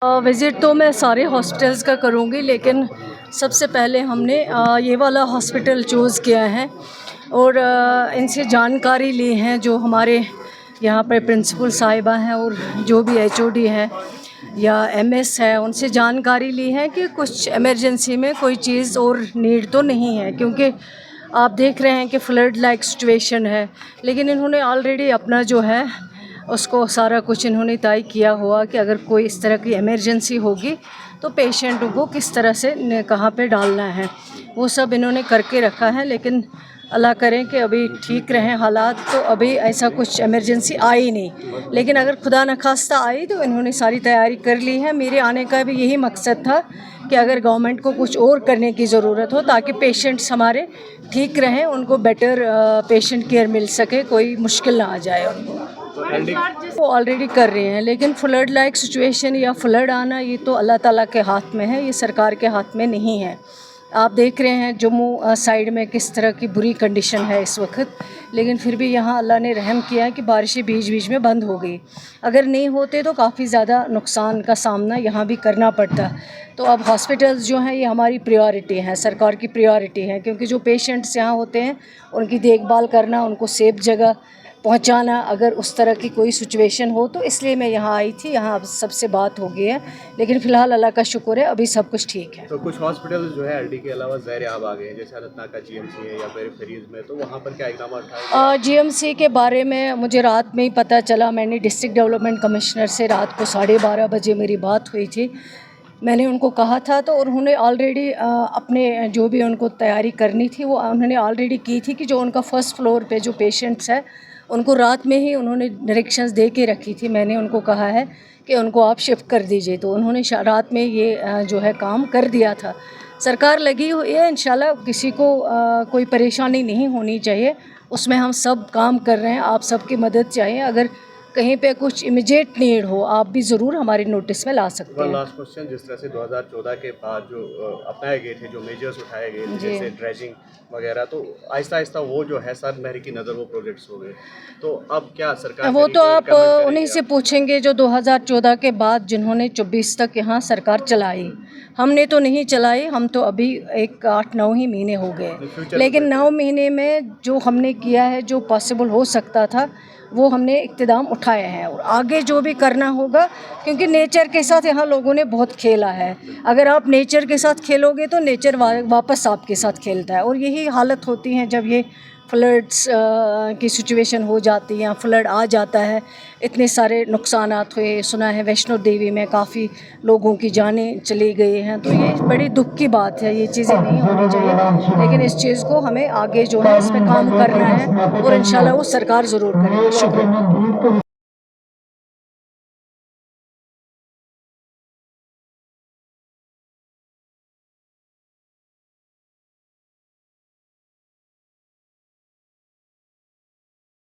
Visit तो मैं सारे हॉस्पिटल्स का करूँगी, लेकिन सबसे पहले हमने ये वाला हॉस्पिटल चूज़ किया है और इनसे जानकारी ली है। जो हमारे यहाँ पर प्रिंसिपल साहिबा हैं और जो भी एचओडी हैं या एमएस है, उनसे जानकारी ली है कि कुछ इमरजेंसी में कोई चीज़ और नीड तो नहीं है, क्योंकि आप देख रहे हैं कि फ्लड लाइक सिचुएशन है। लेकिन इन्होंने ऑलरेडी अपना जो है उसको सारा कुछ इन्होंने तय किया हुआ कि अगर कोई इस तरह की इमरजेंसी होगी तो पेशेंट को किस तरह से कहाँ पे डालना है, वो सब इन्होंने करके रखा है। लेकिन अल्लाह करें कि अभी ठीक रहें हालात, तो अभी ऐसा कुछ इमरजेंसी आई नहीं। लेकिन अगर खुदा न खास्ता आई तो इन्होंने सारी तैयारी कर ली है। मेरे आने का भी यही मकसद था कि अगर गवर्नमेंट को कुछ और करने की ज़रूरत हो ताकि पेशेंट्स हमारे ठीक रहें, उनको बेटर पेशेंट केयर मिल सके, कोई मुश्किल ना आ जाए उनको। वो ऑलरेडी कर रहे हैं, लेकिन फ्लड लाइक सिचुएशन या फ्लड आना ये तो अल्लाह ताला के हाथ में है, ये सरकार के हाथ में नहीं है। आप देख रहे हैं जम्मू साइड में किस तरह की बुरी कंडीशन है इस वक्त, लेकिन फिर भी यहाँ अल्लाह ने रहम किया कि बारिशें बीच बीच में बंद हो गई। अगर नहीं होते तो काफ़ी ज़्यादा नुकसान का सामना यहाँ भी करना पड़ता। तो अब हॉस्पिटल्स जो हैं ये हमारी प्रायोरिटी हैं, सरकार की प्रायोरिटी है, क्योंकि जो पेशेंट्स यहाँ होते हैं उनकी देखभाल करना, उनको सेफ जगह पहुंचाना, अगर उस तरह की कोई सिचुएशन हो तो इसलिए मैं यहाँ आई थी। यहाँ अब सबसे बात हो गई है, लेकिन फ़िलहाल अल्लाह का शुक्र है अभी सब कुछ ठीक है। तो कुछ हॉस्पिटल जो है एलडी के अलावा ज़ैर आब आ गए हैं, जैसे अनंतनाग का जीएमसी है या पेरीफेरीज में, तो वहाँ पर क्या इक़दाम उठाए? जीएमसी के बारे में मुझे रात में ही पता चला। मैंने डिस्ट्रिक्ट डेवलपमेंट कमिश्नर से रात को 12:30 बजे मेरी बात हुई थी। मैंने उनको कहा था तो उन्होंने ऑलरेडी अपने जो भी उनको तैयारी करनी थी वो उन्होंने ऑलरेडी की थी कि जो उनका फर्स्ट फ्लोर पे जो पेशेंट्स है उनको रात में ही उन्होंने डायरेक्शंस दे के रखी थी। मैंने उनको कहा है कि उनको आप शिफ्ट कर दीजिए, तो उन्होंने रात में ये जो है काम कर दिया था। सरकार लगी हुई है, इंशाल्लाह किसी को कोई परेशानी नहीं होनी चाहिए, उसमें हम सब काम कर रहे हैं। आप सबकी मदद चाहिए, अगर कहीं पे कुछ इमीडिएट नीड हो आप भी ज़रूर हमारी नोटिस में ला सकते हैं। लास्ट क्वेश्चन, जिस तरह से 2014 के बाद जो अपनाए गए थे, जो मेजर्स उठाए गए थे जैसे ड्रेजिंग वगैरह, तो आहिस्ता आहिस्ता वो जो है सर मेहरी की नज़र वो प्रोजेक्ट्स हो गए, तो अब क्या सरकार वो तो आप उन्हीं से पूछेंगे जो 2014 के बाद जिन्होंने 24 तक यहाँ सरकार चलाई। हमने तो नहीं चलाई, हम तो अभी 8-9 ही महीने हो गए, लेकिन 9 महीने में जो हमने किया है, जो पॉसिबल हो सकता था वो हमने इक़्तिदाम उठाए हैं, और आगे जो भी करना होगा, क्योंकि नेचर के साथ यहाँ लोगों ने बहुत खेला है। अगर आप नेचर के साथ खेलोगे तो नेचर वापस आपके साथ खेलता है, और यही हालत होती है जब ये फ्लड्स की सिचुएशन हो जाती है, फ्लड आ जाता है। इतने सारे नुकसानात हुए, सुना है वैष्णो देवी में काफ़ी लोगों की जानें चली गई हैं, तो ये बड़ी दुख की बात है। ये चीज़ें नहीं होनी चाहिए, लेकिन इस चीज़ को हमें आगे जो है इस पर काम करना है और इंशाल्लाह वो सरकार ज़रूर करेगी। शुक्रिया।